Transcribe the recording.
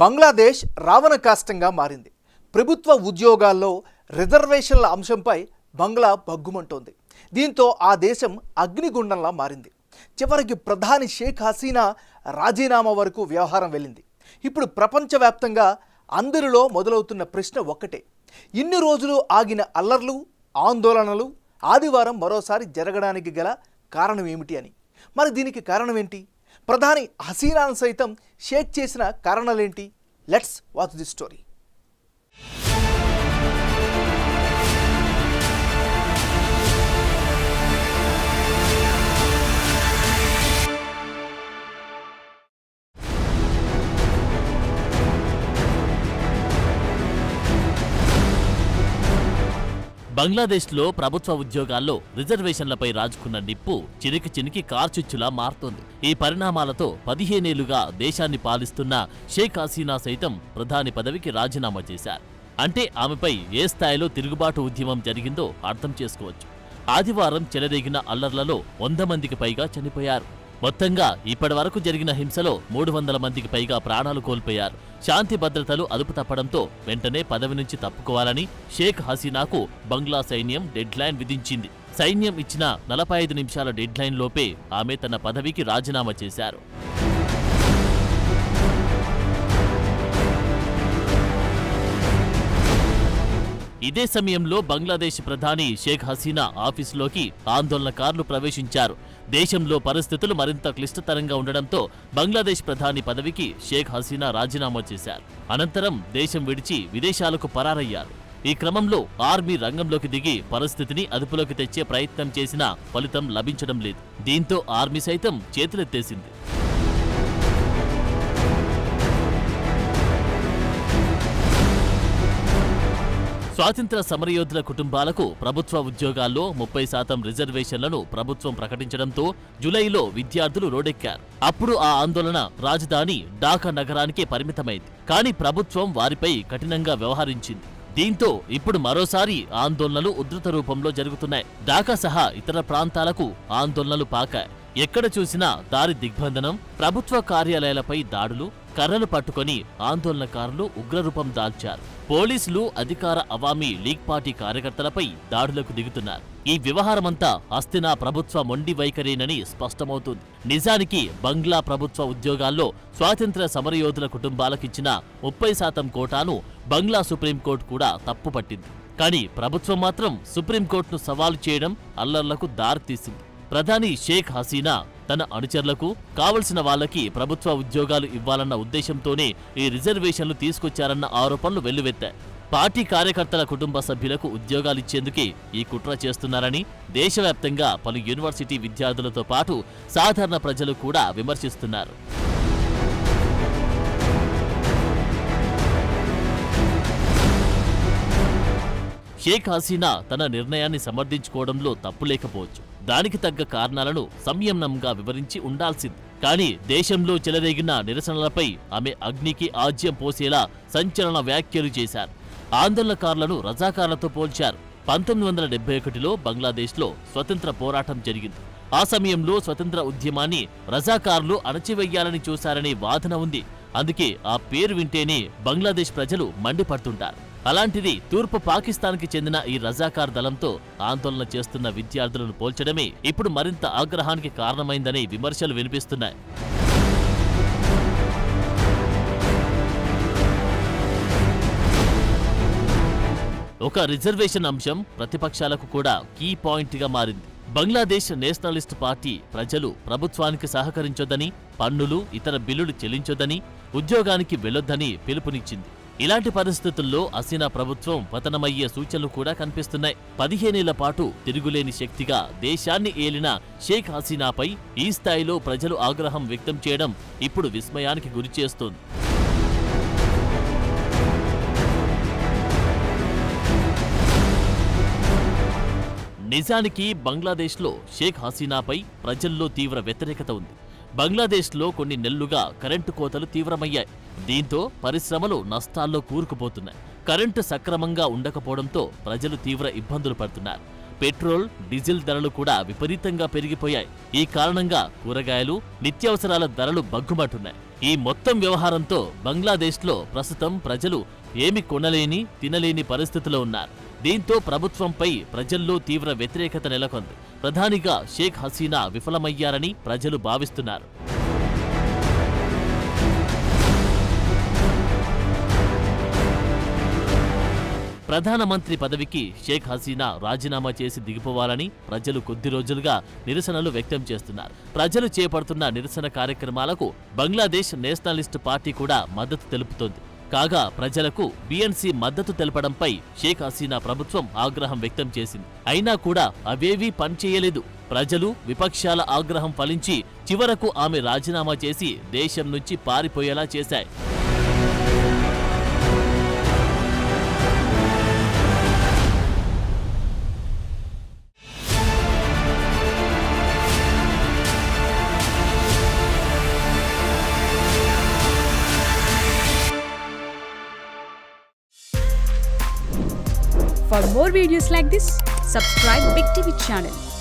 బంగ్లాదేశ్ రావణ కాష్టంగా మారింది. ప్రభుత్వ ఉద్యోగాల్లో రిజర్వేషన్ల అంశంపై బంగ్లా బగ్గుమంటోంది. దీంతో ఆ దేశం అగ్నిగుండంలా మారింది. చివరికి ప్రధాని షేక్ హసీనా రాజీనామా వరకు వ్యవహారం వెళ్ళింది. ఇప్పుడు ప్రపంచవ్యాప్తంగా అందరిలో మొదలవుతున్న ప్రశ్న ఒక్కటే: ఇన్ని రోజులు ఆగిన అల్లర్లు, ఆందోళనలు ఆదివారం మరోసారి జరగడానికి గల కారణం ఏమిటి అని. మరి దీనికి కారణం ఏంటి? ప్రధాని హసీనాను సైతం షేక్ చేసిన కారణాలేంటి? Let's watch the story. బంగ్లాదేశ్లో ప్రభుత్వ ఉద్యోగాల్లో రిజర్వేషన్లపై రాజుకున్న నిప్పు చినికి చినికి కార్చిచ్చులా మారుతోంది. ఈ పరిణామాలతో 15 ఏళ్లుగా దేశాన్ని పాలిస్తున్న షేక్ హసీనా సైతం ప్రధాని పదవికి రాజీనామా చేశారు. అంటే ఆమెపై ఏ స్థాయిలో తిరుగుబాటు ఉద్యమం జరిగిందో అర్థం చేసుకోవచ్చు. ఆదివారం చెలరేగిన అల్లర్లలో 100 మందికి పైగా చనిపోయారు. మొత్తంగా ఇప్పటి వరకు జరిగిన హింసలో 300 మందికి పైగా ప్రాణాలు కోల్పోయారు. శాంతి భద్రతలు అదుపు తప్పడంతో వెంటనే పదవి నుంచి తప్పుకోవాలని షేక్ హసీనాకు బంగ్లా సైన్యం డెడ్లైన్ విధించింది. సైన్యం ఇచ్చిన 45 నిమిషాల డెడ్లైన్ లోపే ఆమె తన పదవికి రాజీనామా చేశారు. ఇదే సమయంలో బంగ్లాదేశ్ ప్రధాని షేక్ హసీనా ఆఫీసులోకి ఆందోళనకారులు ప్రవేశించారు. దేశంలో పరిస్థితులు మరింత క్లిష్టతరంగా ఉండడంతో బంగ్లాదేశ్ ప్రధాని పదవికి షేక్ హసీనా రాజీనామా చేశారు. అనంతరం దేశం విడిచి విదేశాలకు పరారయ్యారు. ఈ క్రమంలో ఆర్మీ రంగంలోకి దిగి పరిస్థితిని అదుపులోకి తెచ్చే ప్రయత్నం చేసినా ఫలితం లభించడం లేదు. దీంతో ఆర్మీ సైతం చేతులెత్తేసింది. స్వాతంత్ర సమరయోధుల కుటుంబాలకు ప్రభుత్వ ఉద్యోగాల్లో 30% రిజర్వేషన్లను ప్రభుత్వం ప్రకటించడంతో జులైలో విద్యార్థులు రోడ్డెక్కారు. అప్పుడు ఆ ఆందోళన రాజధాని ఢాకా నగరానికే పరిమితమైంది. కానీ ప్రభుత్వం వారిపై కఠినంగా వ్యవహరించింది. దీంతో ఇప్పుడు మరోసారి ఆందోళనలు ఉధృత రూపంలో జరుగుతున్నాయి. ఢాకా సహా ఇతర ప్రాంతాలకు ఆందోళనలు పాకాయి. ఎక్కడ చూసినా దారి దిగ్బంధనం, ప్రభుత్వ కార్యాలయాలపై దాడులు, కర్రలు పట్టుకొని ఆందోళనకారులు ఉగ్రరూపం దాల్చారు. పోలీసులు అధికార అవామీ లీగ్ పార్టీ కార్యకర్తలపై దాడులకు దిగుతున్నారు. ఈ వ్యవహారమంతా హస్తినా ప్రభుత్వ మొండి వైఖరేనని స్పష్టమవుతుంది. నిజానికి బంగ్లా ప్రభుత్వ ఉద్యోగాల్లో స్వాతంత్ర్య సమరయోధుల కుటుంబాలకిచ్చిన 30% కోటాను బంగ్లా సుప్రీంకోర్టు కూడా తప్పుపట్టింది. కానీ ప్రభుత్వం మాత్రం సుప్రీంకోర్టును సవాలు చేయడం అల్లర్లకు దారితీసింది. ప్రధాని షేక్ హసీనా తన అనుచరులకు కావలసిన వాళ్లకి ప్రభుత్వ ఉద్యోగాలు ఇవ్వాలన్న ఉద్దేశంతోనే ఈ రిజర్వేషన్లు తీసుకొచ్చారన్న ఆరోపణలు వెల్లువెత్తాయి. పార్టీ కార్యకర్తల కుటుంబ సభ్యులకు ఉద్యోగాలిచ్చేందుకే ఈ కుట్ర చేస్తున్నారని దేశవ్యాప్తంగా పలు యూనివర్సిటీ విద్యార్థులతో పాటు సాధారణ ప్రజలు కూడా విమర్శిస్తున్నారు. షేక్ హసీనా తన నిర్ణయాన్ని సమర్థించుకోవడంలో తప్పు లేకపోవచ్చు. దానికి తగ్గ కారణాలను సంయమనంగా వివరించి ఉండాల్సింది. కానీ దేశంలో చెలరేగిన నిరసనలపై ఆమె అగ్నికి ఆజ్యం పోసేలా సంచలన వ్యాఖ్యలు చేశారు. ఆందోళనకారులను రజాకార్లతో పోల్చారు. 1971లో బంగ్లాదేశ్లో స్వతంత్ర పోరాటం జరిగింది. ఆ సమయంలో స్వతంత్ర ఉద్యమాన్ని రజాకార్లు అణచివేయాలని చూశారనే వాదన ఉంది. అందుకే ఆ పేరు వింటేనే బంగ్లాదేశ్ ప్రజలు మండిపడుతుంటారు. అలాంటిది తూర్పు పాకిస్తాన్కి చెందిన ఈ రజాకార్ దళంతో ఆందోళన చేస్తున్న విద్యార్థులను పోల్చడమే ఇప్పుడు మరింత ఆగ్రహానికి కారణమైందనే విమర్శలు వినిపిస్తున్నాయి. ఒక రిజర్వేషన్ అంశం ప్రతిపక్షాలకు కూడా కీ పాయింట్గా మారింది. బంగ్లాదేశ్ నేషనలిస్ట్ పార్టీ ప్రజలు ప్రభుత్వానికి సహకరించొద్దని, పన్నులు, ఇతర బిల్లులు చెల్లించొద్దని, ఉద్యోగానికి వెళ్లొద్దని పిలుపునిచ్చింది. ఇలాంటి పరిస్థితుల్లో హసీనా ప్రభుత్వం పతనమయ్యే సూచనలు కూడా కనిపిస్తున్నాయి. 15 ఏళ్ల పాటు తిరుగులేని శక్తిగా దేశాన్ని ఏలిన షేక్ హసీనాపై ఈ స్థాయిలో ప్రజలు ఆగ్రహం వ్యక్తం చేయడం ఇప్పుడు విస్మయానికి గురిచేస్తోంది. నిజానికి బంగ్లాదేశ్లో షేక్ హసీనాపై ప్రజల్లో తీవ్ర వ్యతిరేకత ఉంది. బంగ్లాదేశ్లో కొన్ని నెలలుగా కరెంటు కోతలు తీవ్రమయ్యాయి. దీంతో పరిశ్రమలు నష్టాల్లో కూరుకుపోతున్నాయి. కరెంటు సక్రమంగా ఉండకపోవడంతో ప్రజలు తీవ్ర ఇబ్బందులు పడుతున్నారు. పెట్రోల్, డీజిల్ ధరలు కూడా విపరీతంగా పెరిగిపోయాయి. ఈ కారణంగా కూరగాయలు, నిత్యావసరాల ధరలు బగ్గుమంటున్నాయి. ఈ మొత్తం వ్యవహారంతో బంగ్లాదేశ్లో ప్రస్తుతం ప్రజలు ఏమి కొనలేని, తినలేని పరిస్థితిలో ఉన్నారు. దీంతో ప్రభుత్వంపై ప్రజల్లో తీవ్ర వ్యతిరేకత నెలకొంది. ప్రధానిగా షేక్ హసీనా విఫలమయ్యారని ప్రజలు భావిస్తున్నారు. ప్రధానమంత్రి పదవికి షేక్ హసీనా రాజీనామా చేసి దిగిపోవాలని ప్రజలు కొద్ది రోజులుగా నిరసనలు వ్యక్తం చేస్తున్నారు. ప్రజలు చేపడుతున్న నిరసన కార్యక్రమాలకు బంగ్లాదేశ్ నేషనలిస్ట్ పార్టీ కూడా మద్దతు తెలుపుతోంది. కాగా ప్రజలకు బీఎన్సీ మద్దతు తెలపడంపై షేక్ హసీనా ప్రభుత్వం ఆగ్రహం వ్యక్తం చేసింది. అయినా కూడా అవేవీ పనిచేయలేదు. ప్రజలు, విపక్షాల ఆగ్రహం ఫలించి చివరకు ఆమె రాజీనామా చేసి దేశం నుంచి పారిపోయేలా చేశాయి. For more videos like this, subscribe Big TV channel.